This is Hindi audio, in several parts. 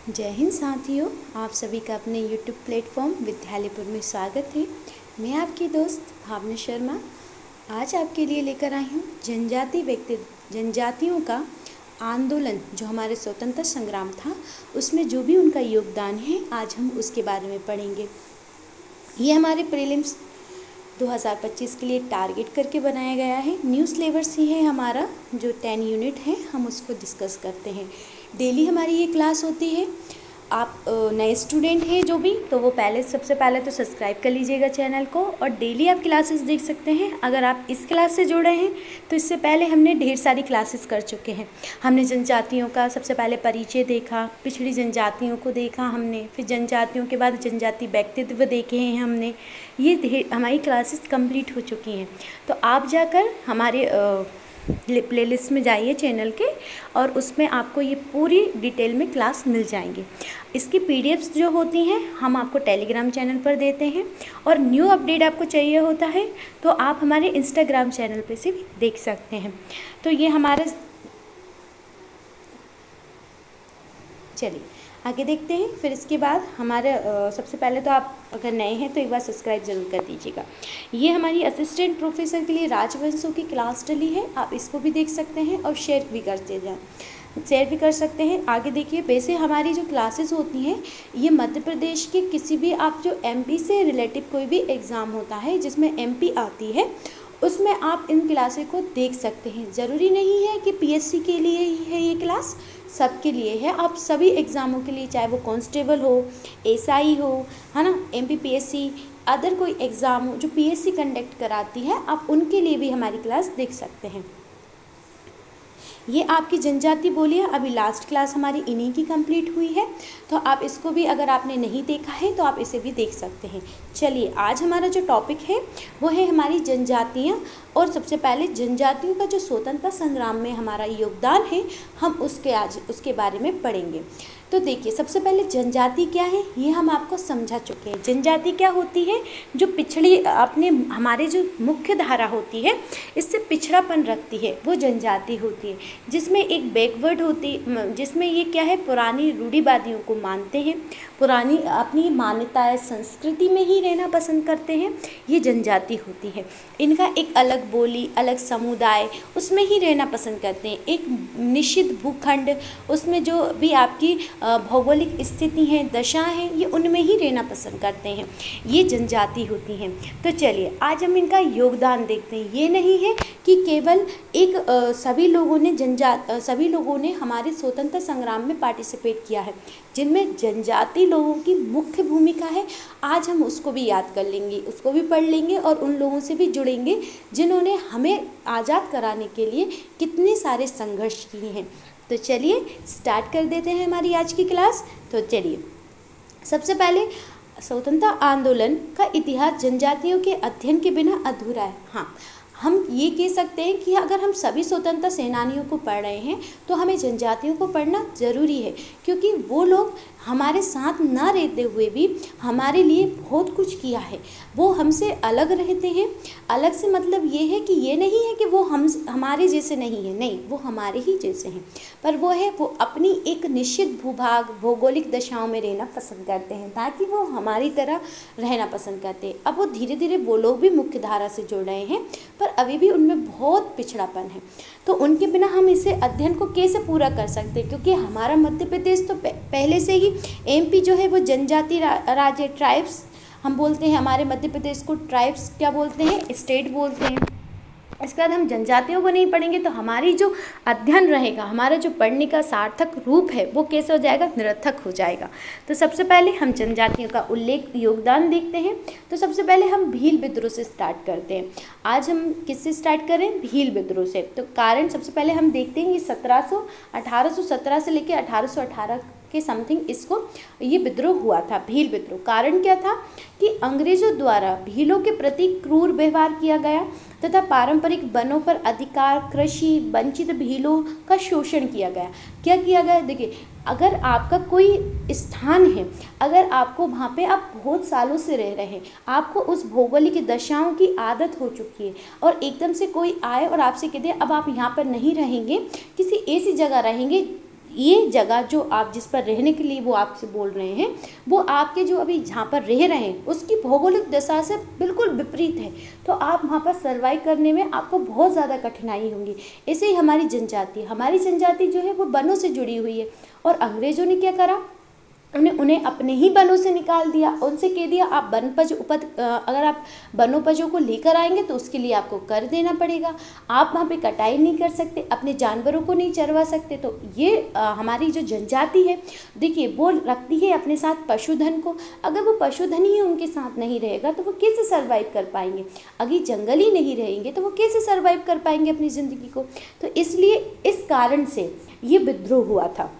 जय हिंद साथियों, आप सभी का अपने YouTube प्लेटफॉर्म विद्यालयपुर में स्वागत है। मैं आपकी दोस्त भावना शर्मा आज आपके लिए लेकर आई हूँ जनजातियों का आंदोलन, जो हमारे स्वतंत्रता संग्राम था उसमें जो भी उनका योगदान है, आज हम उसके बारे में पढ़ेंगे। ये हमारे प्रीलिम्स 2025 के लिए टारगेट करके बनाया गया है। न्यू सिलेबस ही है हमारा, जो 10 यूनिट है, हम उसको डिस्कस करते हैं। डेली हमारी ये क्लास होती है। आप नए स्टूडेंट हैं जो भी, तो वो सबसे पहले तो सब्सक्राइब कर लीजिएगा चैनल को, और डेली आप क्लासेस देख सकते हैं। अगर आप इस क्लास से जुड़े हैं तो इससे पहले हमने ढेर सारी क्लासेस कर चुके हैं। हमने जनजातियों का सबसे पहले परिचय देखा, पिछड़ी जनजातियों को देखा हमने, फिर जनजातियों के बाद जनजाति व्यक्तित्व देखे हैं हमने। ये हमारी क्लासेस कंप्लीट हो चुकी हैं। तो आप जाकर हमारे प्लेलिस्ट में जाइए चैनल के, और उसमें आपको ये पूरी डिटेल में क्लास मिल जाएंगी। इसकी पीडीएफ्स जो होती हैं हम आपको टेलीग्राम चैनल पर देते हैं, और न्यू अपडेट आपको चाहिए होता है तो आप हमारे इंस्टाग्राम चैनल पे से भी देख सकते हैं। तो ये हमारा, चलिए आगे देखते हैं। फिर इसके बाद हमारे सबसे पहले तो आप अगर नए हैं तो एक बार सब्सक्राइब ज़रूर कर दीजिएगा। ये हमारी असिस्टेंट प्रोफेसर के लिए राजवंशों की क्लास डली है, आप इसको भी देख सकते हैं और शेयर भी कर सकते हैं। आगे देखिए, वैसे हमारी जो क्लासेस होती हैं ये मध्य प्रदेश के किसी भी, आप जो एमपी से रिलेटिव कोई भी एग्ज़ाम होता है जिसमें एमपी आती है, उसमें आप इन क्लासेस को देख सकते हैं। ज़रूरी नहीं है कि पीएससी के लिए ही है ये क्लास, सबके लिए है। आप सभी एग्ज़ामों के लिए, चाहे वो कांस्टेबल हो, एसआई हो, है ना, एमपीपीएससी, अदर कोई एग्ज़ाम हो जो पीएससी कंडक्ट कराती है, आप उनके लिए भी हमारी क्लास देख सकते हैं। ये आपकी जनजाति बोली है, अभी लास्ट क्लास हमारी इन्हीं की कंप्लीट हुई है, तो आप इसको भी, अगर आपने नहीं देखा है तो आप इसे भी देख सकते हैं। चलिए, आज हमारा जो टॉपिक है वो है हमारी जनजातियाँ, और सबसे पहले जनजातियों का जो स्वतंत्रता संग्राम में हमारा योगदान है, हम उसके बारे में पढ़ेंगे। तो देखिए, सबसे पहले जनजाति क्या है ये हम आपको समझा चुके हैं। जनजाति क्या होती है? जो पिछड़ी, अपने हमारे जो मुख्य धारा होती है इससे पिछड़ापन रखती है, वो जनजाति होती है। जिसमें एक बैकवर्ड होती, जिसमें ये क्या है, पुरानी रूढ़िवादियों को मानते हैं, पुरानी अपनी मान्यताएं संस्कृति में ही रहना पसंद करते हैं, ये जनजाति होती है। इनका एक अलग बोली, अलग समुदाय, उसमें ही रहना पसंद करते हैं। एक निश्चित भूखंड, उसमें जो भी आपकी भौगोलिक स्थिति हैं, दशाएं हैं, ये उनमें ही रहना पसंद करते हैं, ये जनजाति होती हैं। तो चलिए आज हम इनका योगदान देखते हैं। ये नहीं है कि केवल एक सभी लोगों ने हमारे स्वतंत्रता संग्राम में पार्टिसिपेट किया है, जिनमें जनजाति लोगों की मुख्य भूमिका है। आज हम उसको भी याद कर लेंगे, उसको भी पढ़ लेंगे, और उन लोगों से भी जुड़ेंगे जिन्होंने हमें आज़ाद कराने के लिए कितने सारे संघर्ष किए हैं। तो चलिए स्टार्ट कर देते हैं हमारी आज की क्लास। तो चलिए, सबसे पहले स्वतंत्रता आंदोलन का इतिहास जनजातियों के अध्ययन के बिना अधूरा है। हाँ, हम ये कह सकते हैं कि अगर हम सभी स्वतंत्रता सेनानियों को पढ़ रहे हैं तो हमें जनजातियों को पढ़ना ज़रूरी है, क्योंकि वो लोग हमारे साथ ना रहते हुए भी हमारे लिए बहुत कुछ किया है। वो हमसे अलग रहते हैं। अलग से मतलब ये है कि ये नहीं है कि वो हमारे जैसे नहीं है, नहीं, वो हमारे ही जैसे हैं, पर वो अपनी एक निश्चित भूभाग, भौगोलिक दशाओं में रहना पसंद करते हैं, ताकि वो हमारी तरह रहना पसंद करते हैं। अब वो धीरे धीरे वो लोग भी मुख्य धारा से जुड़ रहे हैं, पर अभी भी उनमें बहुत पिछड़ापन है। तो उनके बिना हम इसे अध्ययन को कैसे पूरा कर सकते हैं? क्योंकि हमारा मध्य प्रदेश तो पहले से ही, एमपी जो है वो जनजाति राज्य, ट्राइब्स हम बोलते हैं। हमारे मध्य प्रदेश को ट्राइब्स क्या बोलते हैं? स्टेट बोलते हैं। इसके बाद हम जनजातियों को नहीं पढ़ेंगे तो हमारी जो अध्ययन रहेगा, हमारा जो पढ़ने का सार्थक रूप है, वो कैसे हो जाएगा? निरर्थक हो जाएगा। तो सबसे पहले हम जनजातियों का योगदान देखते हैं। तो सबसे पहले हम भील विद्रोह से स्टार्ट करते हैं। आज हम किससे स्टार्ट करें? भील विद्रोह से। तो कारण सबसे पहले हम देखते हैं कि 1817 से लेकर 1818 के समथिंग ये विद्रोह हुआ था, भील विद्रोह। कारण क्या था कि अंग्रेजों द्वारा भीलों के प्रति क्रूर व्यवहार किया गया तथा पारंपरिक वनों पर अधिकार, कृषि, वंचित भीलों का शोषण किया गया। क्या किया गया? देखिए, अगर आपका कोई स्थान है, अगर आपको वहाँ पे आप बहुत सालों से रह रहे हैं, आपको उस भौगोलिक दशाओं की आदत हो चुकी है, और एकदम से कोई आए और आपसे कह दे अब आप यहाँ पर नहीं रहेंगे, किसी ऐसी जगह रहेंगे ये जगह जो आप जिस पर रहने के लिए वो आपसे बोल रहे हैं, वो आपके जो अभी जहाँ पर रह रहे हैं उसकी भौगोलिक दशा से बिल्कुल विपरीत है, तो आप वहाँ पर सर्वाइव करने में आपको बहुत ज़्यादा कठिनाई होंगी। ऐसे ही हमारी जनजाति जो है वो वनों से जुड़ी हुई है, और अंग्रेज़ों ने क्या करा, उन्हें अपने ही वनों से निकाल दिया। उनसे कह दिया आप वनपज उपज अगर आप वनोपजों को लेकर आएंगे तो उसके लिए आपको कर देना पड़ेगा, आप वहाँ पे कटाई नहीं कर सकते, अपने जानवरों को नहीं चरवा सकते। तो ये हमारी जो जनजाति है, देखिए वो रखती है अपने साथ पशुधन को। अगर वो पशुधन ही उनके साथ नहीं रहेगा तो वो कैसे सर्वाइव कर पाएंगे, अगर जंगल ही नहीं रहेंगे तो वो कैसे सर्वाइव कर पाएंगे अपनी ज़िंदगी को। तो इसलिए इस कारण से ये विद्रोह हुआ था,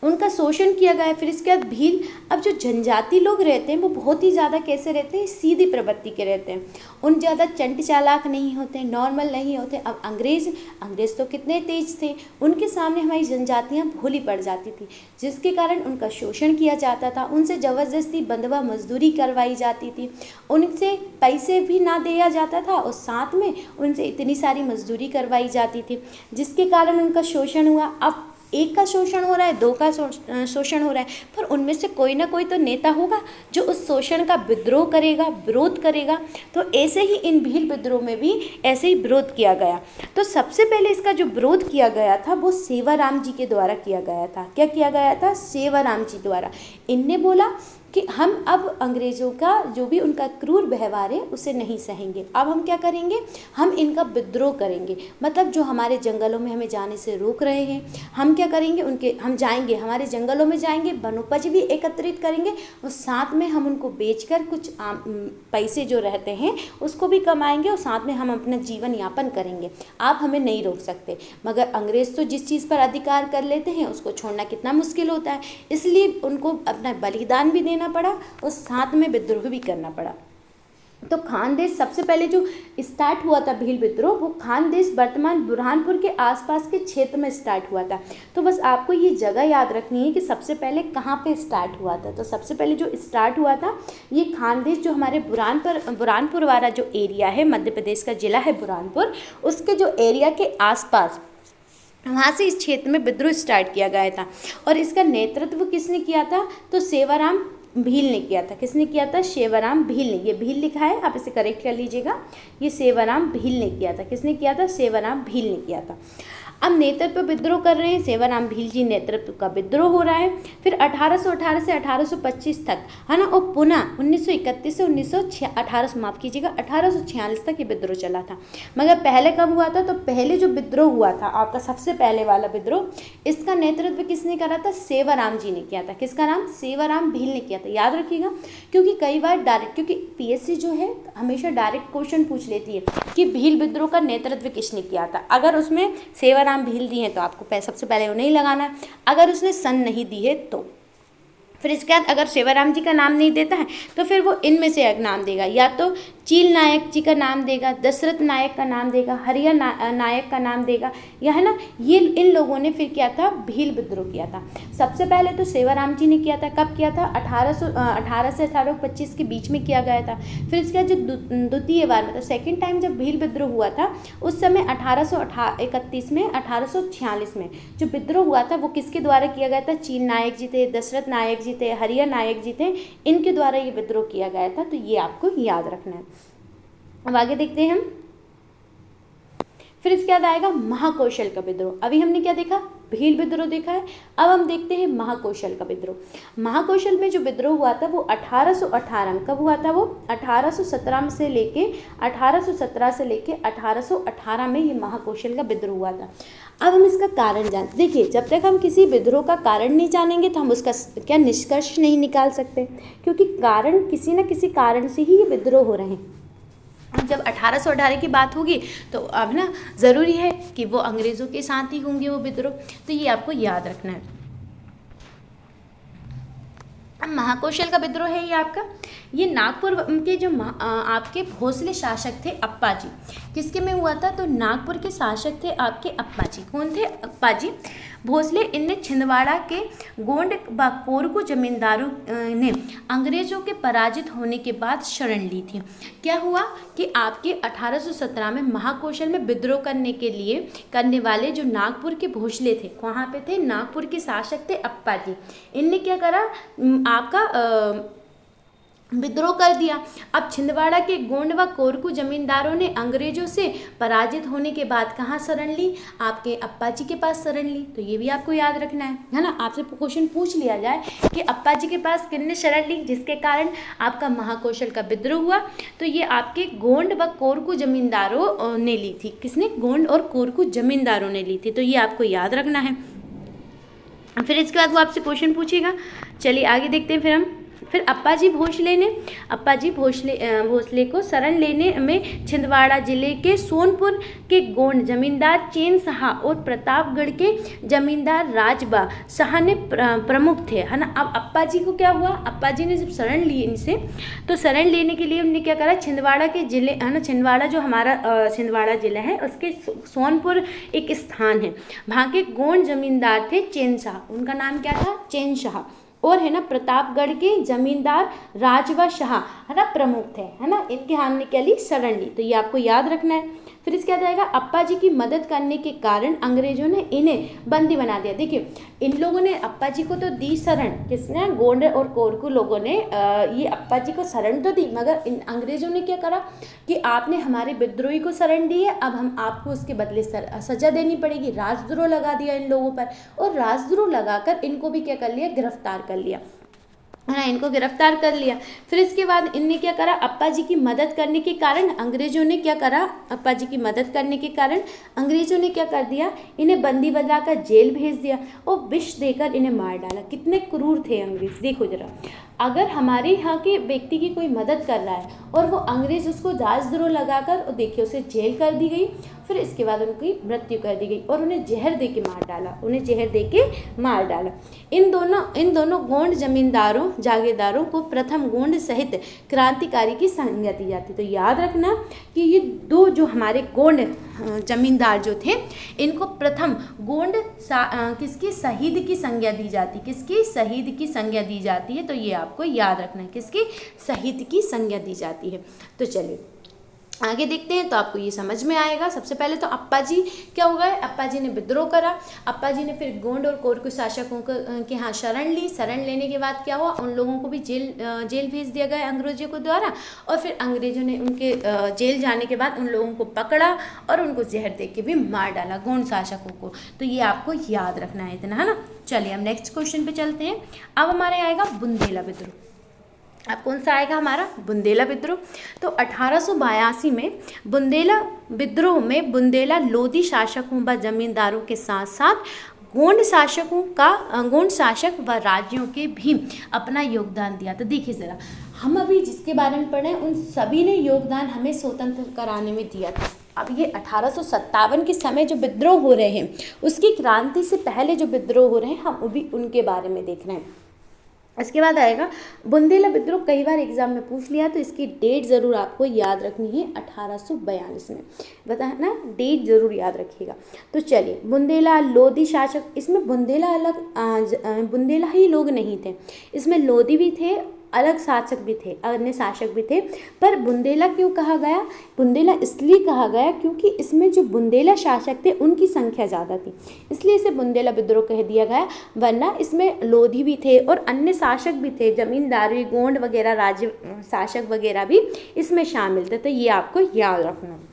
उनका शोषण किया गया। फिर इसके बाद भील, अब जो जनजाति लोग रहते हैं वो बहुत ही ज़्यादा कैसे रहते हैं, सीधी प्रवृत्ति के रहते हैं, उन ज़्यादा चंट चालाक नहीं होते, नॉर्मल नहीं होते। अब अंग्रेज़ तो कितने तेज थे, उनके सामने हमारी जनजातियाँ भोली पड़ जाती थी, जिसके कारण उनका शोषण किया जाता था, उनसे ज़बरदस्ती बंधुआ मजदूरी करवाई जाती थी, उनसे पैसे भी ना दिया जाता था और साथ में उनसे इतनी सारी मजदूरी करवाई जाती थी, जिसके कारण उनका शोषण हुआ। अब एक का शोषण हो रहा है, दो का शोषण हो रहा है, पर उनमें से कोई ना कोई तो नेता होगा जो उस शोषण का विद्रोह करेगा, विरोध करेगा। तो ऐसे ही इन भील विद्रोह में भी ऐसे ही विरोध किया गया। तो सबसे पहले इसका जो विरोध किया गया था वो सेवाराम जी के द्वारा किया गया था। क्या किया गया था? सेवाराम जी द्वारा। इनने बोला कि हम अब अंग्रेज़ों का जो भी उनका क्रूर व्यवहार है उसे नहीं सहेंगे, अब हम क्या करेंगे, हम इनका विद्रोह करेंगे। मतलब जो हमारे जंगलों में हमें जाने से रोक रहे हैं, हम क्या करेंगे, हम जाएंगे, हमारे जंगलों में जाएंगे, वनोपज भी एकत्रित करेंगे और साथ में हम उनको बेचकर कुछ पैसे जो रहते हैं उसको भी कमाएंगे और साथ में हम अपना जीवन यापन करेंगे। आप हमें नहीं रोक सकते। मगर अंग्रेज़ तो जिस चीज़ पर अधिकार कर लेते हैं उसको छोड़ना कितना मुश्किल होता है, इसलिए उनको अपना बलिदान भी देना पड़ा और साथ में विद्रोह भी करना पड़ा। तो खानदेश सबसे पहले जो स्टार्ट हुआ था भील विद्रोह, वो खानदेश वर्तमान बुरहानपुर के आसपास के क्षेत्र में स्टार्ट हुआ था। तो बस आपको ये जगह याद रखनी है कि सबसे पहले कहाँ पे स्टार्ट हुआ था। तो सबसे पहले जो स्टार्ट हुआ था ये खानदेश, जो हमारे बुरहानपुर वाला जो एरिया है, मध्य प्रदेश का जिला है बुरहानपुर, उसके जो एरिया के आसपास, वहाँ से इस क्षेत्र में विद्रोह स्टार्ट किया गया था। और इसका नेतृत्व किसने किया था? तो सेवाराम भील ने किया था। किसने किया था? सेवाराम भील ने। ये भील लिखा है, आप इसे करेक्ट कर लीजिएगा। ये सेवाराम भील ने किया था। किसने किया था? सेवाराम भील ने किया था। अब नेतृत्व विद्रोह कर रहे हैं सेवाराम भील जी, नेतृत्व का विद्रोह हो रहा है। फिर 1818 से 1825 तक, है ना, और पुनः 1931 से 1846 तक ये विद्रोह चला था। मगर पहले कब हुआ था? तो पहले जो विद्रोह हुआ था आपका, सबसे पहले वाला विद्रोह, इसका नेतृत्व किसने करा था? सेवाराम जी ने किया था। किसका नाम? सेवाराम भील ने किया था। याद रखिएगा, क्योंकि कई बार डायरेक्ट, क्योंकि पीएससी जो है हमेशा डायरेक्ट क्वेश्चन पूछ लेती है कि भील विद्रोह का नेतृत्व किसने किया था। अगर उसमें सेवाराम भील दी है तो आपको सबसे पहले उन्हें ही लगाना है। अगर उसने सन नहीं दी है तो फिर इसके बाद अगर सेवाराम जी का नाम नहीं देता है तो फिर वो इनमें से एक नाम देगा, या तो चील नायक जी का नाम देगा, दशरथ नायक का नाम देगा, हरिया नायक का नाम देगा, या है ना, ये इन लोगों ने फिर किया था, भील विद्रोह किया था। सबसे पहले तो सेवाराम जी ने किया था। कब किया था? 1818 से 1825 के बीच में किया गया था। फिर इसके बाद जो द्वितीय बार, मतलब सेकेंड टाइम जब भील विद्रोह हुआ था उस समय 1831 में, 1846 में जो विद्रोह हुआ था वो किसके द्वारा किया गया था? चील नायक जी थे, दशरथ नायक जी थे, हरिया नायक जी थे, इनके द्वारा ये विद्रोह किया गया था। तो ये आपको याद रखना है। अब आगे देखते हैं हम। फिर इसके बाद आएगा महाकौशल का विद्रोह। अभी हमने क्या देखा? भील विद्रोह देखा है। अब हम देखते हैं महाकौशल का विद्रोह। महाकौशल में जो विद्रोह हुआ था वो 1818 में। कब हुआ था वो? 1817 से लेके 1818 में ये महाकौशल का विद्रोह हुआ था। अब हम इसका कारण जानते। देखिए, जब तक हम किसी विद्रोह का कारण नहीं जानेंगे तो हम उसका क्या निष्कर्ष नहीं निकाल सकते, क्योंकि कारण, किसी न किसी कारण से ही ये विद्रोह हो रहे हैं। जब 1818 की बात होगी तो अब ना ज़रूरी है कि वो अंग्रेज़ों के साथ ही होंगे वो विद्रोह, तो ये आपको याद रखना है। अब महाकौशल का विद्रोह है ये आपका, ये नागपुर के जो आपके भोसले शासक थे अप्पा जी, किसके में हुआ था? तो नागपुर के शासक थे आपके अप्पा जी। कौन थे? अप्पा जी। भोसले इनने छिंदवाड़ा के गोंड व कोरकू जमींदारों ने अंग्रेजों के पराजित होने के बाद शरण ली थी। क्या हुआ कि आपके 1817 में महाकौशल में विद्रोह करने वाले जो नागपुर के भोसले थे, वहाँ पे थे, नागपुर के शासक थे अप्पा जी। इनने क्या करा, आपका विद्रोह कर दिया। अब छिंदवाड़ा के गोंड व कोरकू जमींदारों ने अंग्रेजों से पराजित होने के बाद कहाँ शरण ली, आपके अप्पा जी के पास शरण ली। तो ये भी आपको याद रखना है ना। आपसे क्वेश्चन पूछ लिया जाए कि अप्पा जी के पास किसने शरण ली, जिसके कारण आपका महाकौशल का विद्रोह हुआ, तो ये आपके गोंड व कोरकू जमींदारों ने ली थी। किसने, गोंड और कोरकू जमींदारों ने ली थी। तो ये आपको याद रखना है। फिर इसके बाद वो आपसे क्वेश्चन पूछेगा। चलिए आगे देखते हैं। फिर अप्पा जी भोसले को शरण लेने में छिंदवाड़ा जिले के सोनपुर के गोंड जमींदार चैन शाह और प्रतापगढ़ के जमींदार राजबा शाह ने प्रमुख थे, है ना। अब अप्पा जी को क्या हुआ, अप्पा जी ने जब शरण ली इनसे, तो शरण लेने के लिए उन्होंने क्या करा, छिंदवाड़ा के जिले, है ना, छिंदवाड़ा जो हमारा छिंदवाड़ा जिला है उसके सोनपुर एक स्थान है, वहाँ के गोंड जमींदार थे चैन शाह, उनका नाम क्या था, चैन शाह, और है ना प्रतापगढ़ के जमींदार राजवा शाह, है ना, प्रमुख थे, है ना। इनके हमने क्या ली, शरण ली। तो ये आपको याद रखना है। फिर इसके बाद आएगा अप्पा जी की मदद करने के कारण अंग्रेजों ने इन्हें बंदी बना दिया। देखिए इन लोगों ने अप्पा जी को तो दी शरण, किसने, गोंड और कोरकू लोगों ने ये अप्पा जी को शरण तो दी, मगर इन अंग्रेजों ने क्या करा कि आपने हमारे विद्रोही को शरण दी है, अब हम आपको उसके बदले सजा देनी पड़ेगी। राजद्रोह लगा दिया इन लोगों पर, और राजद्रोह लगाकर इनको भी क्या कर लिया, गिरफ्तार कर लिया, है ना, इनको गिरफ्तार कर लिया। फिर इसके बाद इनने क्या करा, अप्पा जी की मदद करने के कारण अंग्रेजों ने क्या करा, अप्पा जी की मदद करने के कारण अंग्रेजों ने क्या कर दिया, इन्हें बंदी बनाकर जेल भेज दिया और विष देकर इन्हें मार डाला। कितने क्रूर थे अंग्रेज, देखो जरा। अगर हमारे यहाँ के व्यक्ति की कोई मदद कर रहा है और वो अंग्रेज उसको राजद्रोह लगाकर, और देखिए उसे जेल कर दी गई, फिर इसके बाद उनकी मृत्यु कर दी गई और उन्हें जहर दे के मार डाला, उन्हें जहर दे के मार डाला। इन दोनों गोंड जमींदारों जागीरदारों को प्रथम गोंड सहित क्रांतिकारी की संज्ञा दी जाती। तो याद रखना कि ये दो जो हमारे गोंड जमींदार जो थे, इनको प्रथम गोंड किसकी, शहीद की संज्ञा दी जाती, किसकी, शहीद की संज्ञा दी जाती है। तो ये आपको याद रखना है, किसकी, शहीद की संज्ञा दी जाती है। तो चलिए आगे देखते हैं, तो आपको ये समझ में आएगा। सबसे पहले तो अप्पा जी क्या हो गए, अप्पा जी ने विद्रोह करा, अप्पा जी ने फिर गोंड और कोरकू शासकों के यहाँ शरण ली। शरण लेने के बाद क्या हुआ, उन लोगों को भी जेल भेज दिया गया अंग्रेजों को द्वारा, और फिर अंग्रेजों ने उनके जेल जाने के बाद उन लोगों को पकड़ा और उनको जहर दे के भी मार डाला, गोंड शासकों को। तो ये आपको याद रखना है इतना, है ना। चलिए हम नेक्स्ट क्वेश्चन पे चलते हैं। अब हमारे आएगा बुंदेला विद्रोह। अब कौन सा आएगा हमारा, बुंदेला विद्रोह। तो 1882 में बुंदेला विद्रोह में बुंदेला लोधी शासकों व जमींदारों के साथ साथ गोंड शासक व राज्यों के भी अपना योगदान दिया। तो देखिए ज़रा, हम अभी जिसके बारे में पढ़े उन सभी ने योगदान हमें स्वतंत्र कराने में दिया था। अब ये 1857 के समय जो विद्रोह हो रहे हैं, उसकी क्रांति से पहले जो विद्रोह हो रहे हैं, हम भी उनके बारे में देख रहे हैं। इसके बाद आएगा बुंदेला विद्रोह। कई बार एग्जाम में पूछ लिया, तो इसकी डेट ज़रूर आपको याद रखनी है, 1842 में, बताना, डेट ज़रूर याद रखिएगा। तो चलिए, बुंदेला लोधी शासक, इसमें बुंदेला बुंदेला ही लोग नहीं थे, इसमें लोधी भी थे, अलग शासक भी थे, अन्य शासक भी थे। पर बुंदेला क्यों कहा गया, बुंदेला इसलिए कहा गया क्योंकि इसमें जो बुंदेला शासक थे उनकी संख्या ज़्यादा थी, इसलिए इसे बुंदेला विद्रोह कह दिया गया। वरना इसमें लोधी भी थे और अन्य शासक भी थे, जमींदारी, गोंड वगैरह, राज्य शासक वगैरह भी इसमें शामिल थे। तो ये आपको याद रखना।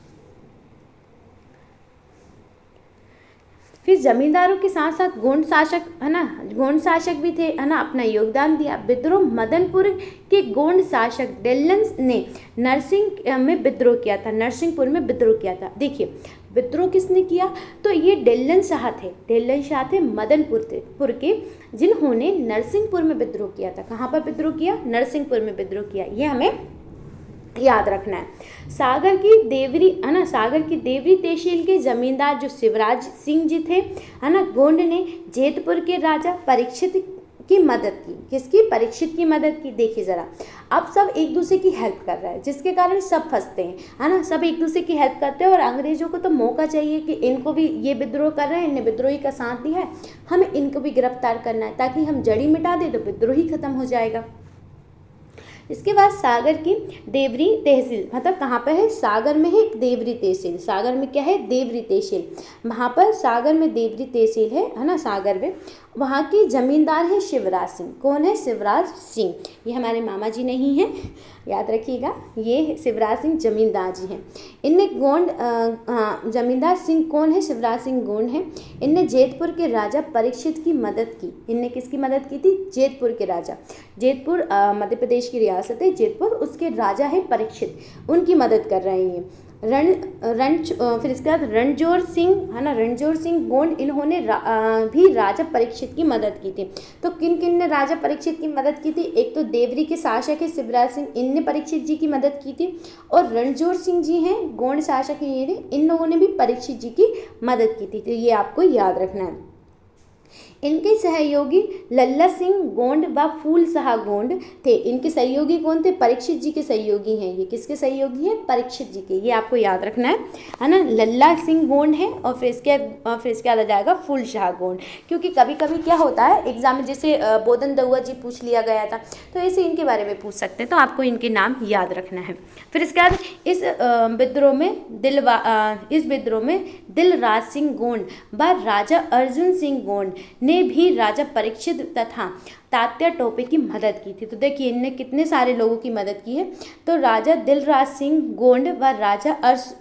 फिर जमींदारों के साथ साथ गोंड शासक, है ना, गोंड शासक भी थे, है ना, अपना योगदान दिया। विद्रोह मदनपुर के गोंड शासक डेल्लन्स ने नरसिंह में विद्रोह किया था, नरसिंहपुर में विद्रोह किया था। देखिए विद्रोह किसने किया, तो ये डेल्लन शाह थे, डेल्लन शाह थे मदनपुर के, जिन्होंने नरसिंहपुर में विद्रोह किया था। कहाँ पर विद्रोह किया, नरसिंहपुर में विद्रोह किया, ये हमें याद रखना है। सागर की देवरी, है ना, सागर की देवरी तहसील के जमींदार जो शिवराज सिंह जी थे, है ना, गोंड ने जेतपुर के राजा परीक्षित की मदद की। किसकी? परीक्षित की मदद की। देखिए ज़रा, अब सब एक दूसरे की हेल्प कर रहा है, जिसके कारण सब फंसते हैं, है ना। सब एक दूसरे की हेल्प करते हैं और अंग्रेज़ों को तो मौका चाहिए कि इनको भी, ये विद्रोह कर रहे हैं, इनने विद्रोही का साथ दिया है, हमें इनको भी गिरफ्तार करना है, ताकि हम जड़ी मिटा दें तो विद्रोह ही खत्म हो जाएगा। इसके बाद सागर की देवरी तहसील, मतलब कहाँ पर है? सागर में है एक देवरी तहसील। सागर में क्या है? देवरी तहसील। वहाँ पर सागर में देवरी तहसील है ना, सागर में। वहाँ की जमींदार है शिवराज सिंह। कौन है? शिवराज सिंह। ये हमारे मामा जी नहीं हैं, याद रखिएगा, ये शिवराज सिंह जमींदार जी हैं। इनने गोंड, हाँ, जमींदार सिंह कौन है? शिवराज सिंह गोंड है। इनने जेतपुर के राजा परीक्षित की मदद की। इनने किसकी मदद की थी? जेतपुर के राजा। जेतपुर मध्य प्रदेश की रियासत है जेतपुर, उसके राजा हैं परीक्षित, उनकी मदद कर रहे हैं। फिर इसके बाद रणजोर सिंह, है ना, रणजोर सिंह गोंड, इन्होंने भी राजा परीक्षित की मदद की थी। तो किन किन ने राजा परीक्षित की मदद की थी? एक तो देवरी के शासक है शिवराज सिंह, इनने परीक्षित जी की मदद की थी। और रणजोर सिंह जी हैं गोंड शासक हैं, ये इन लोगों ने भी परीक्षित जी की मदद की थी। तो ये आपको याद रखना है। इनके सहयोगी लल्ला सिंह गोंड व फूल शाह गोंड थे। इनके सहयोगी कौन थे? परीक्षित जी के सहयोगी हैं। ये किसके सहयोगी हैं? परीक्षित जी के। ये आपको याद रखना है ना। लल्ला सिंह गोंड है और फिर इसके बाद आ जाएगा फूल शाह गोंड। क्योंकि कभी कभी क्या होता है एग्जाम में, जैसे बोधन दउआ जी पूछ लिया गया था, तो ऐसे इनके बारे में पूछ सकते हैं, तो आपको इनके नाम याद रखना है। फिर इसके बाद इस विद्रोह में दिलराज सिंह गोंड व राजा अर्जुन सिंह गोंड ने भी राजा परीक्षित तथा तात्या टोपे की मदद की थी। तो देखिए इनने कितने सारे लोगों की मदद की है। तो राजा दिलराज सिंह गोंड व राजा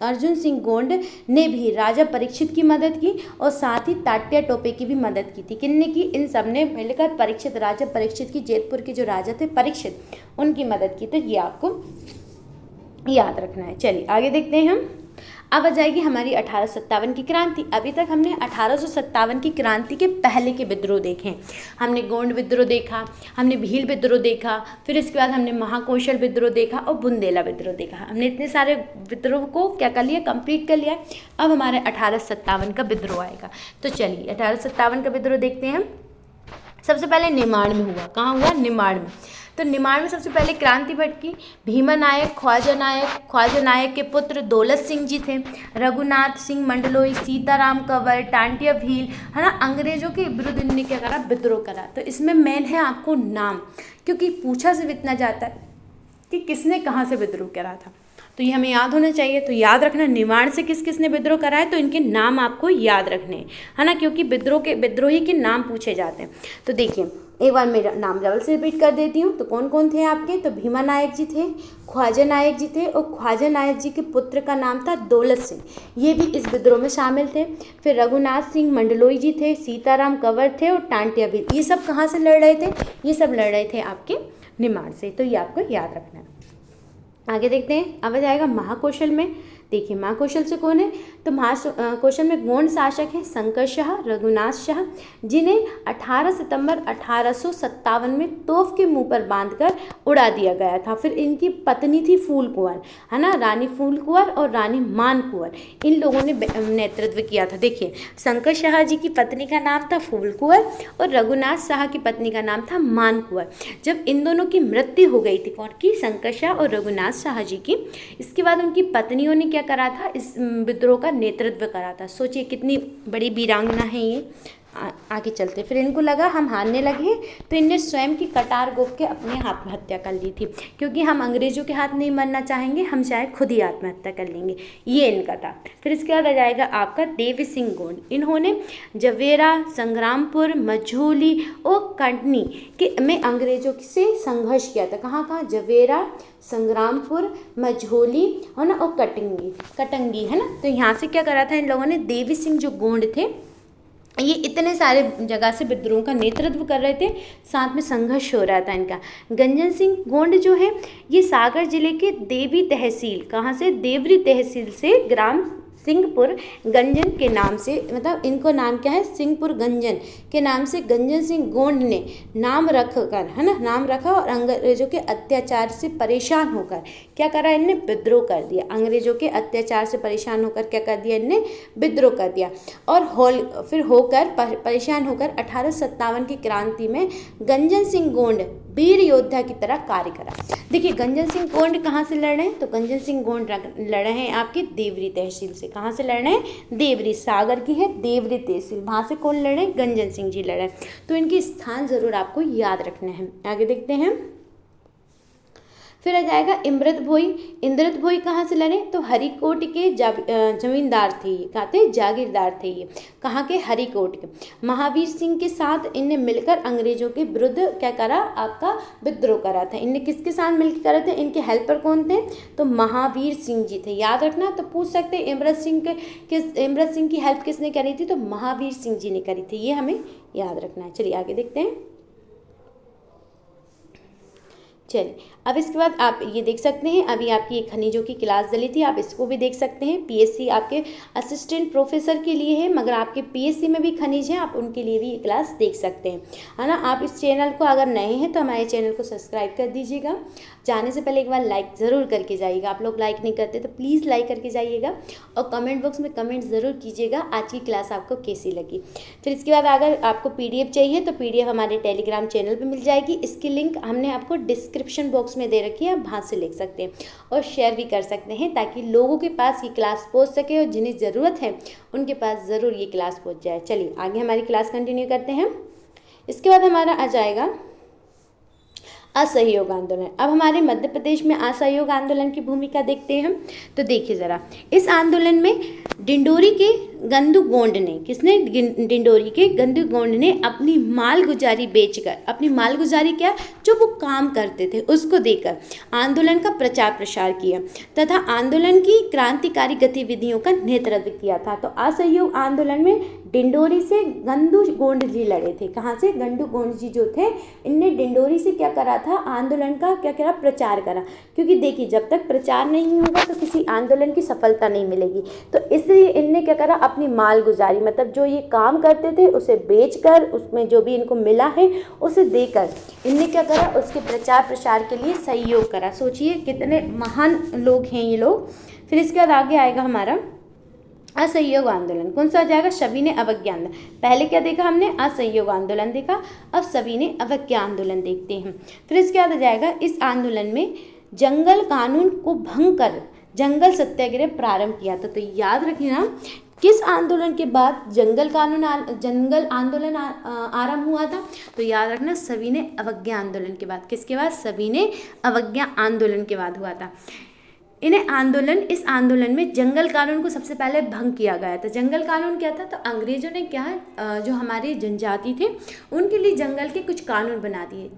अर्जुन सिंह गोंड ने भी राजा परीक्षित की मदद की और साथ ही तात्या टोपे की भी मदद की थी। किनने की? इन सब ने मिलकर परीक्षित, राजा परीक्षित की, जेतपुर के जो राजा थे परीक्षित, उनकी मदद की। तो ये आपको याद रखना है। चलिए आगे देखते हैं हम। अब आ जाएगी हमारी 1857 की क्रांति। अभी तक हमने 1857 की क्रांति के पहले के विद्रोह देखे। हमने गोंड विद्रोह देखा, हमने भील विद्रोह देखा, फिर इसके बाद हमने महाकौशल विद्रोह देखा और बुंदेला विद्रोह देखा। हमने इतने सारे विद्रोह को क्या कर लिया? कंप्लीट कर लिया। अब हमारे 1857 का विद्रोह आएगा। तो चलिए 1857 का विद्रोह देखते हैं हम। सबसे पहले निमाड़ में हुआ। कहाँ हुआ? निमाड़ में। तो निमाड़ में सबसे पहले क्रांति भड़की। भीमा नायक, ख्वाजा नायक के पुत्र दौलत सिंह जी थे, रघुनाथ सिंह मंडलोई, सीताराम कंवर, टांटिया भील, है ना, अंग्रेजों के विरुद्ध इन्होंने क्या करा? विद्रोह करा। तो इसमें मेन है आपको नाम, क्योंकि पूछा से इतना जाता है कि किसने कहाँ से विद्रोह करा था, तो ये हमें याद होना चाहिए। तो याद रखना निमाड़ से किस किस ने विद्रोह करा है, तो इनके नाम आपको याद रखने हैं, है ना, क्योंकि विद्रोही के नाम पूछे जाते हैं। तो देखिए एक बार मेरा नाम डबल से रिपीट कर देती हूँ। तो कौन कौन थे आपके? तो भीमा नायक जी थे, ख्वाजा नायक जी थे और ख्वाजा नायक जी के पुत्र का नाम था दौलत सिंह, ये भी इस विद्रोह में शामिल थे। फिर रघुनाथ सिंह मंडलोई जी थे, सीताराम कंवर थे और टांटिया भील। ये सब कहाँ से लड़ रहे थे? ये सब लड़ रहे थे आपके निमाड़ से। तो ये आपको याद रखना है। आगे देखते हैं। अब आ जाएगा महाकौशल में। देखिए महाकौशल से कौन है? तो महाकौशल में गोंड शासक हैं शंकर शाह, रघुनाथ शाह, जिन्हें 18 सितंबर 1857 में तोफ के मुंह पर बांधकर उड़ा दिया गया था। फिर इनकी पत्नी थी फूल कुंवर, है ना, रानी फूल कुंवर और रानी मान कुंवर, इन लोगों ने नेतृत्व किया था। देखिए शंकर शाह जी की पत्नी का नाम था फूल कुंवर और रघुनाथ शाह की पत्नी का नाम था मान कुंवर। जब इन दोनों की मृत्यु हो गई थी, कौन की? शंकर शाह और रघुनाथ शाह जी की, इसके बाद उनकी पत्नियों ने क्या करा था? इस विद्रोह का नेतृत्व करा था। सोचिए कितनी बड़ी वीरांगना है ये। आगे चलते। फिर इनको लगा हम हारने लगे, तो इनने स्वयं की कटार गोप के अपने आत्महत्या कर ली थी, क्योंकि हम अंग्रेजों के हाथ नहीं मरना चाहेंगे, हम चाहे खुद ही आत्महत्या कर लेंगे, ये इनका था। फिर इसके बाद आ जाएगा आपका देवी सिंह गोंड। इन्होंने जवेरा, संग्रामपुर, मझौली और कटनी में अंग्रेजों से संघर्ष किया था। कहाँ कहाँ? जवेरा, संग्रामपुर, मझौली, है ना, और कटंगी, है ना। तो यहाँ से क्या करा था इन लोगों ने? देवी सिंह जो गोंड थे, ये इतने सारे जगह से विद्रोह का नेतृत्व कर रहे थे, साथ में संघर्ष हो रहा था इनका। गंजन सिंह गोंड जो है ये सागर जिले के देवी तहसील, कहाँ से? देवरी तहसील से ग्राम सिंहपुर गंजन के नाम से, मतलब इनको नाम क्या है, सिंहपुर गंजन के नाम से गंजन सिंह गोंड ने नाम रख कर, है ना, नाम रखा और अंग्रेजों के अत्याचार से परेशान होकर क्या करा, इनने विद्रोह कर दिया। अंग्रेजों के अत्याचार से परेशान होकर क्या कर दिया, इनने विद्रोह कर दिया। और फिर परेशान होकर 1857 की क्रांति में गंजन सिंह गोंड वीर योद्धा की तरह कार्य करा। देखिए गंजन सिंह गोंड कहाँ से लड़ रहे हैं, तो गंजन सिंह गोंड लड़ रहे हैं आपकी देवरी तहसील से। कहाँ से लड़ रहे हैं, देवरी, सागर की है देवरी तहसील, वहाँ से कौन लड़ रहे हैं, गंजन सिंह जी लड़ रहे हैं। तो इनके स्थान जरूर आपको याद रखना है। आगे देखते हैं। फिर आ जाएगा इमरत भोई। इंद्रत भोई कहाँ से लड़े, तो हरिकोट के जमींदार थे ये, कहाँ थे, जागीरदार थे ये, कहाँ के, हरिकोट के। महावीर सिंह के साथ इनने मिलकर अंग्रेजों के विरुद्ध क्या करा, आपका विद्रोह करा था। इनने किसके साथ मिलकर करा था, इनके हेल्पर कौन थे, तो महावीर सिंह जी थे। याद रखना, तो पूछ सकते हैं इमरत सिंह की हेल्प किसने करी थी, तो महावीर सिंह जी ने करी थी, ये हमें याद रखना है। चलिए आगे देखते हैं। चलिए अब इसके बाद आप ये देख सकते हैं, अभी आपकी एक खनिजों की क्लास डली थी, आप इसको भी देख सकते हैं। पीएससी आपके असिस्टेंट प्रोफेसर के लिए है, मगर आपके पीएससी में भी खनिज है, आप उनके लिए भी ये क्लास देख सकते हैं, है ना। आप इस चैनल को अगर नए हैं तो हमारे चैनल को सब्सक्राइब कर दीजिएगा। जाने से पहले एक बार लाइक ज़रूर करके जाइएगा, आप लोग लाइक नहीं करते तो प्लीज़ लाइक करके जाइएगा, और कमेंट बॉक्स में कमेंट ज़रूर कीजिएगा आज की क्लास आपको कैसी लगी। फिर इसके बाद अगर आपको PDF चाहिए तो PDF हमारे टेलीग्राम चैनल पर मिल जाएगी। इसकी लिंक हमने आपको डिस्क्रिप्शन बॉक्स में दे रखी है, आप वहाँ से लिख सकते हैं और शेयर भी कर सकते हैं, ताकि लोगों के पास ये क्लास पहुँच सके और जिन्हें ज़रूरत है उनके पास ज़रूर ये क्लास पहुँच जाए। चलिए आगे हमारी क्लास कंटिन्यू करते हैं। इसके बाद हमारा आ जाएगा असहयोग आंदोलन। अब हमारे मध्य प्रदेश में असहयोग आंदोलन की भूमिका देखते हैं हम। तो देखिए ज़रा, इस आंदोलन में डिंडोरी के गंदू गोंड ने, किसने, डिंडोरी के गंदू गोंड ने अपनी मालगुजारी बेचकर, अपनी मालगुजारी क्या, जो वो काम करते थे उसको देकर आंदोलन का प्रचार प्रसार किया तथा आंदोलन की क्रांतिकारी गतिविधियों का नेतृत्व किया था। तो असहयोग आंदोलन में डिंडोरी से गंदू गोंड जी लड़े थे। कहाँ से, गंदू गोंड जी जो थे, इनने डिंडोरी से क्या करा था, आंदोलन का क्या करा, प्रचार करा। क्योंकि देखिए जब तक प्रचार नहीं होगा तो किसी आंदोलन की सफलता नहीं मिलेगी। तो इसलिए इनने क्या करा, अपनी मालगुजारी, मतलब जो ये काम करते थे उसे बेचकर, उसमें जो भी इनको मिला है उसे देकर इनने क्या करा, उसके प्रचार प्रसार के लिए सहयोग करा। सोचिए कितने महान लोग हैं ये लोग। फिर इसके बाद आगे आएगा हमारा असहयोग आंदोलन। कौन सा आ जाएगा, सविनय अवज्ञा आंदोलन। पहले क्या देखा हमने, असहयोग आंदोलन देखा, अब सविनय अवज्ञा आंदोलन देखते हैं। फिर इसके बाद आ जाएगा, इस आंदोलन में जंगल कानून को भंग कर जंगल सत्याग्रह प्रारंभ किया था। तो याद रखिएगा, किस आंदोलन के बाद जंगल आंदोलन आरंभ हुआ था, तो याद रखना सविनय अवज्ञा आंदोलन के बाद। किसके बाद, सविनय अवज्ञा आंदोलन के बाद हुआ था। इस आंदोलन में जंगल कानून को सबसे पहले भंग किया गया था। जंगल कानून क्या था, तो अंग्रेजों ने क्या है, जो हमारे जनजाति थे उनके लिए जंगल के कुछ कानून बना दिए।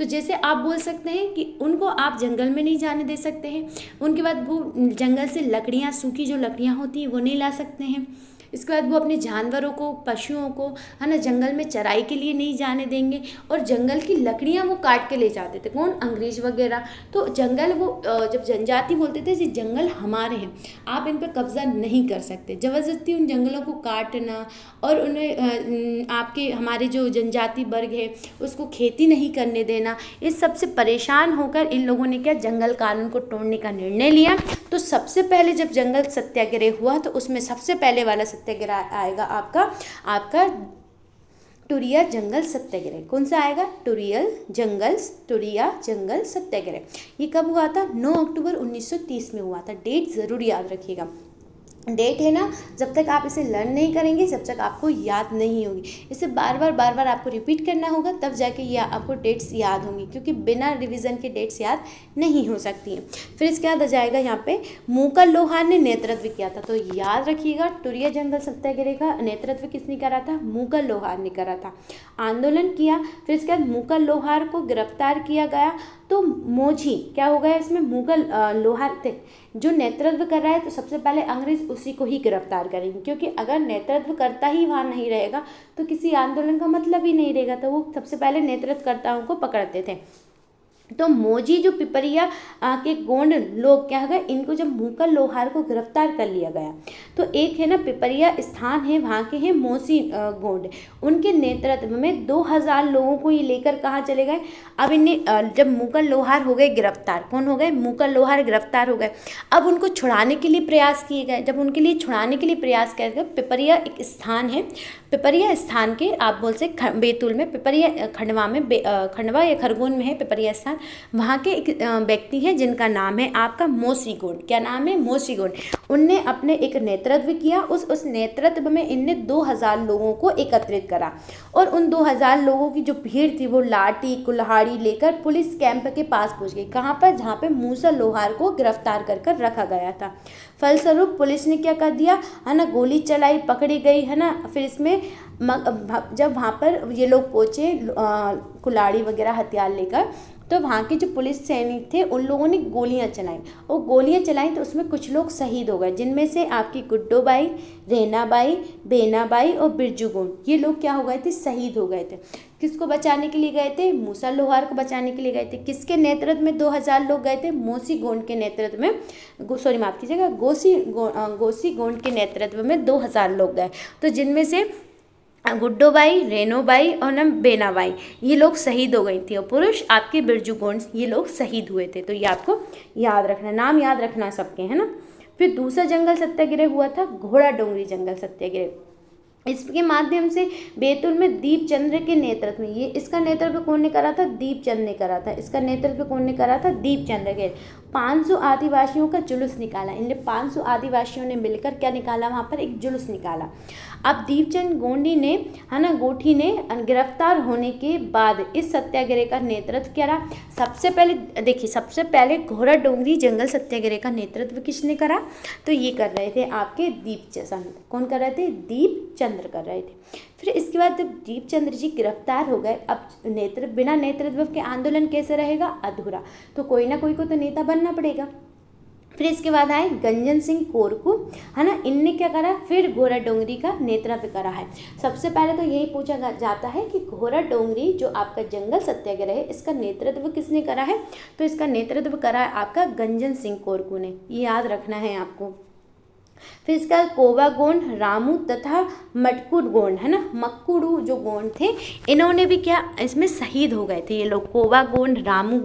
जैसे आप बोल सकते हैं कि उनको आप जंगल में नहीं जाने दे सकते हैं, उनके बाद वो जंगल से लकड़ियाँ, सूखी जो लकड़ियाँ होती हैं वो नहीं ला सकते हैं। इसके बाद वो अपने जानवरों को, पशुओं को, है ना, जंगल में चराई के लिए नहीं जाने देंगे, और जंगल की लकड़ियाँ वो काट के ले जाते थे, कौन, अंग्रेज वगैरह। तो जंगल वो जब जनजाति बोलते थे, ये जंगल हमारे हैं, आप इन पर कब्जा नहीं कर सकते। ज़बरदस्ती उन जंगलों को काटना और उन्हें आपके हमारे जो जनजाति वर्ग है उसको खेती नहीं करने देना, इस सबसे परेशान होकर इन लोगों ने क्या, जंगल कानून को तोड़ने का निर्णय लिया। तो सबसे पहले जब जंगल सत्याग्रह हुआ तो उसमें सबसे पहले वाला सत्याग्रह आएगा आपका टुरिया जंगल सत्याग्रह। कौन सा आएगा, टुरिया जंगल सत्याग्रह। ये कब हुआ था, 9 अक्टूबर 1930 में हुआ था। डेट ज़रूर याद रखिएगा, डेट है ना, जब तक आप इसे लर्न नहीं करेंगे जब तक आपको याद नहीं होगी। इसे बार बार आपको रिपीट करना होगा, तब जाके ये आपको डेट्स याद होंगी, क्योंकि बिना रिवीजन के डेट्स याद नहीं हो सकती हैं। फिर इसके बाद आ जाएगा यहाँ पे मूकल लोहार ने नेतृत्व किया था। तो याद रखिएगा, टुरिया जंगल सत्याग्रह का नेतृत्व किसने करा था, मूकल लोहार ने करा था, आंदोलन किया। फिर इसके बाद मूकल लोहार को गिरफ्तार किया गया। तो मोझी क्या हो गया, इसमें मुगल लोहार थे जो नेतृत्व कर रहा है, तो सबसे पहले अंग्रेज उसी को ही गिरफ्तार करेंगे, क्योंकि अगर नेतृत्व करता ही वहाँ नहीं रहेगा तो किसी आंदोलन का मतलब ही नहीं रहेगा। तो वो सबसे पहले नेतृत्वकर्ताओं को पकड़ते थे। तो मोजी जो पिपरिया के गोंड लोग क्या हो गए, इनको जब मुकल लोहार को गिरफ्तार कर लिया गया, तो एक है ना पिपरिया स्थान है, वहाँ के हैं मोसी गोंड, उनके नेतृत्व में 2000 लोगों को ये लेकर कहाँ चले गए। अब इन्हें जब मुकल लोहार हो गए गिरफ्तार, कौन हो गए, मुकल लोहार गिरफ्तार हो गए, अब उनको छुड़ाने के लिए प्रयास किए गए। जब उनके लिए छुड़ाने के लिए प्रयास किया गया, पिपरिया एक स्थान है, पिपरिया स्थान के आप बोल सकते बैतूल में, पिपरिया खंडवा में, खंडवा या खरगोन में है पिपरिया स्थान, वहाँ के एक व्यक्ति हैं जिनका नाम है आपका मोसी गोंड। क्या नाम है, मोसी गोंड। उनने अपने एक नेतृत्व किया, उस नेतृत्व में इनने 2000 लोगों को एकत्रित करा, और उन 2000 लोगों की जो भीड़ थी वो लाठी कुल्हाड़ी लेकर पुलिस कैंप के पास पहुंच गई। कहाँ पर, जहाँ पे मूसा लोहार को गिरफ्तार कर रखा गया था। फलस्वरूप पुलिस ने क्या कर दिया है ना, गोली चलाई, पकड़ी गई है ना। फिर इसमें जब वहाँ पर ये लोग पहुँचे कुल्हाड़ी वगैरह हथियार लेकर, तो वहाँ के जो पुलिस सैनिक थे उन लोगों ने गोलियां चलाई, और गोलियां चलाई तो उसमें कुछ लोग शहीद हो गए, जिनमें से आपकी गुड्डो बाई, रेना बाई, बेना बाई और बिरजू गोंड, ये लोग क्या हो गए थे, शहीद हो गए थे। किसको बचाने के लिए गए थे, मूसा लोहार को बचाने के लिए गए थे। किसके नेतृत्व में 2000 लोग गए थे, मोसी गोंड के नेतृत्व में, सॉरी माफ कीजिएगा, गोसी गोंड के नेतृत्व में 2000 लोग गए, तो जिनमें से गुड्डो बाई, रेनो बाई और न बेना बाई, ये लोग शहीद हो गई थी, और पुरुष आपके बिरजू गोंड, ये लोग शहीद हुए थे। तो ये आपको याद रखना, नाम याद रखना सबके, है ना। फिर दूसरा जंगल सत्याग्रह हुआ था घोड़ा डोंगरी जंगल सत्याग्रह। इसके माध्यम से बैतूल में दीपचंद्र के नेतृत्व में, ये इसका नेतृत्व कौन ने करा था, दीपचंद ने करा था। इसका नेतृत्व कौन ने करा था, दीपचंद्र के। 500 आदिवासियों का जुलूस निकाला, इनने 500 आदिवासियों ने मिलकर क्या निकाला, वहाँ पर एक जुलूस निकाला। अब दीपचंद गोंडी ने, है ना, गोठी ने गिरफ्तार होने के बाद इस सत्याग्रह का नेतृत्व क्या रहा। सबसे पहले देखिए, सबसे पहले घोड़ा डोंगरी जंगल सत्याग्रह का नेतृत्व किसने करा, तो ये कर रहे थे आपके दीपचंद। कौन कर रहे थे, दीपचंद्र कर रहे थे। फिर इसके बाद जब दीपचंद्र जी गिरफ्तार हो गए, अब बिना नेतृत्व के आंदोलन कैसे रहेगा, अधूरा, तो कोई ना कोई को तो नेता बनना पड़ेगा। फिर इसके बाद आए गंजन सिंह कोरकू, है ना, इनने क्या करा, फिर घोड़ा डोंगरी का नेतृत्व करा है। सबसे पहले तो यही पूछा जाता है कि घोड़ा डोंगरी जो आपका जंगल सत्याग्रह है, इसका नेतृत्व किसने करा है, तो इसका नेतृत्व करा है आपका गंजन सिंह कोरकू ने, ये याद रखना है आपको। फिर इसका कोवा गोंड, रामू तथा मटकुड़ गोंड, है ना, मक्कुड़ू जो गोंड थे, इन्होंने भी क्या इसमें शहीद हो गए थे। ये लोग कोवा गोंड, रामू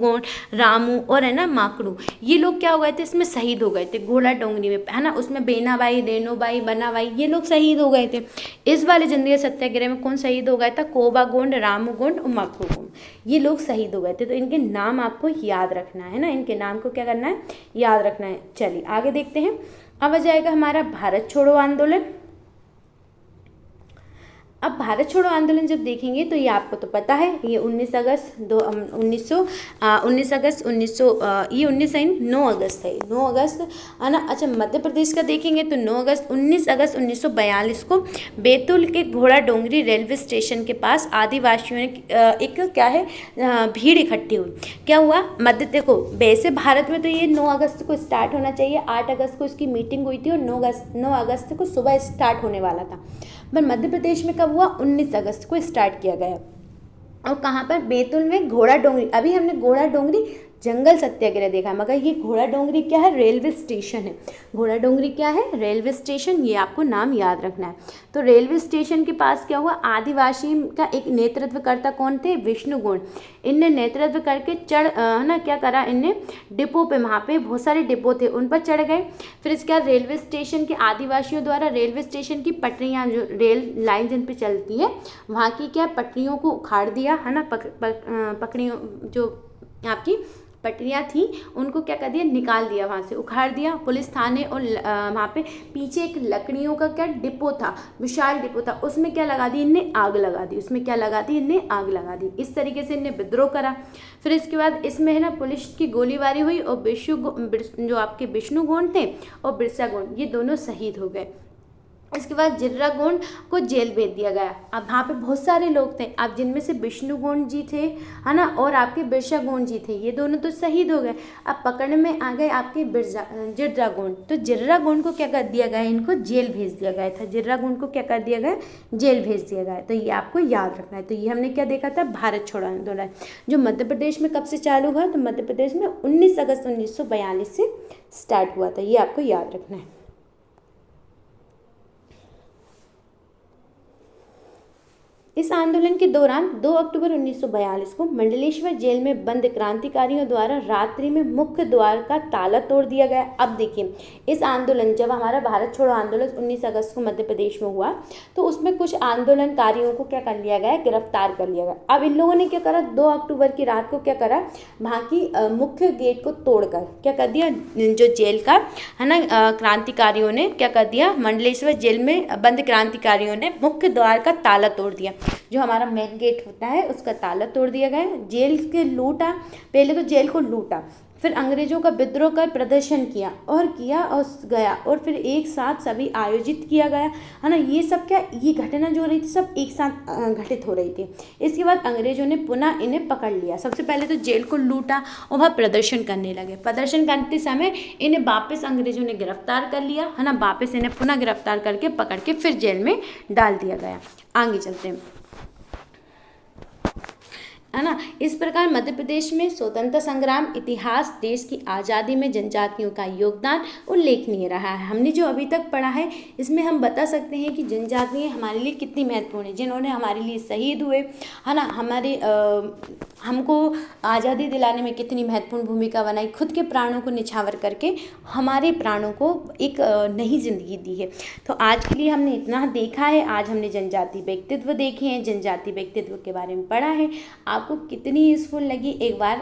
और है ना माकड़ू, ये लोग क्या हो गए थे, इसमें शहीद हो गए थे घोड़ा डोंगरी में, है ना। उसमें बेना बाई, रेनो बाई, बना बाई, ये लोग शहीद हो गए थे। इस वाले जंगल सत्याग्रह में कौन शहीद हो गया था, कोवा गोंड, रामू गोंड और मक्कुड़ू गोंड, ये लोग शहीद हो गए थे। तो इनके नाम आपको याद रखना है ना, इनके नाम को क्या करना है, याद रखना है। चलिए आगे देखते हैं। अब आ जाएगा हमारा भारत छोड़ो आंदोलन। अब भारत छोड़ो आंदोलन जब देखेंगे तो ये आपको तो पता है, ये 19 अगस्त 9 अगस्त है, 9 अगस्त, है ना। अच्छा मध्य प्रदेश का देखेंगे तो 19 अगस्त 1942 को बैतूल के घोड़ा डोंगरी रेलवे स्टेशन के पास आदिवासियों ने एक क्या है भीड़ इकट्ठी हुई। क्या हुआ, मध्य देखो, वैसे भारत में तो ये 9 अगस्त को स्टार्ट होना चाहिए, 8 अगस्त को इसकी मीटिंग हुई थी और 9 अगस्त को सुबह स्टार्ट होने वाला था, पर मध्य प्रदेश में कब हुआ, 19 अगस्त को स्टार्ट किया गया। और कहाँ पर, बैतूल में घोड़ा डोंगरी। अभी हमने घोड़ा डोंगरी जंगल सत्याग्रह देखा है, मगर ये घोड़ा डोंगरी क्या है, रेलवे स्टेशन है। घोड़ा डोंगरी क्या है, रेलवे स्टेशन, ये आपको नाम याद रखना है। तो रेलवे स्टेशन के पास क्या हुआ, आदिवासी का एक नेतृत्वकर्ता कौन थे, विष्णु गोंड, इनने नेतृत्व करके है ना क्या करा, इनने डिपो पे, वहाँ पे बहुत सारे डिपो थे, उन पर चढ़ गए। फिर इसके बाद रेलवे स्टेशन के आदिवासियों द्वारा रेलवे स्टेशन की पटरियाँ, जो रेल लाइन जिन पे चलती है, वहाँ की क्या पटरियों को उखाड़ दिया, है ना, पटरियों जो आपकी पटरियाँ थी उनको क्या कर दिया, निकाल दिया, वहाँ से उखाड़ दिया। पुलिस थाने और वहाँ पे पीछे एक लकड़ियों का क्या डिपो था, विशाल डिपो था, उसमें क्या लगा दी, इनने आग लगा दी, उसमें क्या लगा दी, इनने आग लगा दी। इस तरीके से इनने विद्रोह करा। फिर इसके बाद इसमें है ना पुलिस की गोलीबारी हुई और जो आपके विष्णु गोंड थे और बिरसा गोंड, ये दोनों शहीद हो गए। इसके बाद जिर्रा गोंड को जेल भेज दिया गया। अब वहाँ पे बहुत सारे लोग थे, अब जिनमें से विष्णु गोंड जी थे, है ना, और आपके बिरसा गोंड जी थे, ये दोनों तो शहीद हो गए। अब पकड़ में आ गए आपके जिर्रा गोंड, तो जिर्रा गोंड को क्या कर दिया गया, इनको जेल भेज दिया गया था। जिर्रा गोंड को क्या कर दिया गया, जेल भेज दिया गया। तो ये आपको याद रखना है। तो ये हमने क्या देखा था, भारत छोड़ो आंदोलन जो मध्य प्रदेश में कब से चालू हुआ, तो मध्य प्रदेश में 19 अगस्त 1942 से स्टार्ट हुआ था। ये आपको याद रखना है। इस आंदोलन के दौरान 2 अक्टूबर 1942 को मंडलेश्वर जेल में बंद क्रांतिकारियों द्वारा रात्रि में मुख्य द्वार का ताला तोड़ दिया गया। अब देखिए, इस आंदोलन, जब हमारा भारत छोड़ो आंदोलन 19 अगस्त को मध्य प्रदेश में हुआ, तो उसमें कुछ आंदोलनकारियों को क्या कर लिया गया, गिरफ्तार कर लिया गया। अब इन लोगों ने क्या करा, 2 अक्टूबर की रात को क्या करा, वहाँ की मुख्य गेट को तोड़कर क्या कर दिया, जो जेल का है ना, क्रांतिकारियों ने क्या कर दिया, मंडलेश्वर जेल में बंद क्रांतिकारियों ने मुख्य द्वार का ताला तोड़ दिया। जो हमारा मेन गेट होता है उसका ताला तोड़ दिया गया। जेल के लूटा, पहले तो जेल को लूटा, फिर अंग्रेजों का विद्रोह कर प्रदर्शन किया और गया, और फिर एक साथ सभी आयोजित किया गया, है ना। ये सब क्या, ये घटना जो हो रही थी सब एक साथ घटित हो रही थी। इसके बाद अंग्रेजों ने पुनः इन्हें पकड़ लिया। सबसे पहले तो जेल को लूटा और वह प्रदर्शन करने लगे। प्रदर्शन करते समय इन्हें वापस अंग्रेजों ने गिरफ्तार कर लिया, है ना। वापस इन्हें पुनः गिरफ्तार करके पकड़ के फिर जेल में डाल दिया गया। आगे चलते हैं, है ना। इस प्रकार मध्य प्रदेश में स्वतंत्रता संग्राम इतिहास, देश की आज़ादी में जनजातियों का योगदान उल्लेखनीय रहा है। हमने जो अभी तक पढ़ा है, इसमें हम बता सकते हैं कि जनजातियाँ हमारे लिए कितनी महत्वपूर्ण है, जिन्होंने हमारे लिए शहीद हुए, है ना, हमारे हमको आज़ादी दिलाने में कितनी महत्वपूर्ण भूमिका बनाई, खुद के प्राणों को निछावर करके हमारे प्राणों को एक नई जिंदगी दी है। तो आज के लिए हमने इतना देखा है। आज हमने जनजाति व्यक्तित्व देखे हैं, जनजाति व्यक्तित्व के बारे में पढ़ा है। आपको कितनी यूज़फुल लगी, एक बार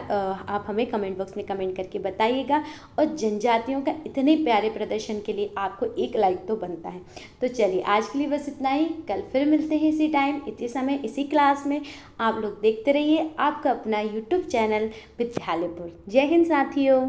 आप हमें कमेंट बॉक्स में कमेंट करके बताइएगा। और जनजातियों का इतने प्यारे प्रदर्शन के लिए आपको एक लाइक तो बनता है। तो चलिए, आज के लिए बस इतना ही। कल फिर मिलते हैं इसी टाइम, इसी समय, इसी क्लास में। आप लोग देखते रहिए आपका अपना यूट्यूब चैनल विद्यालयपुर। जय हिंद साथियों।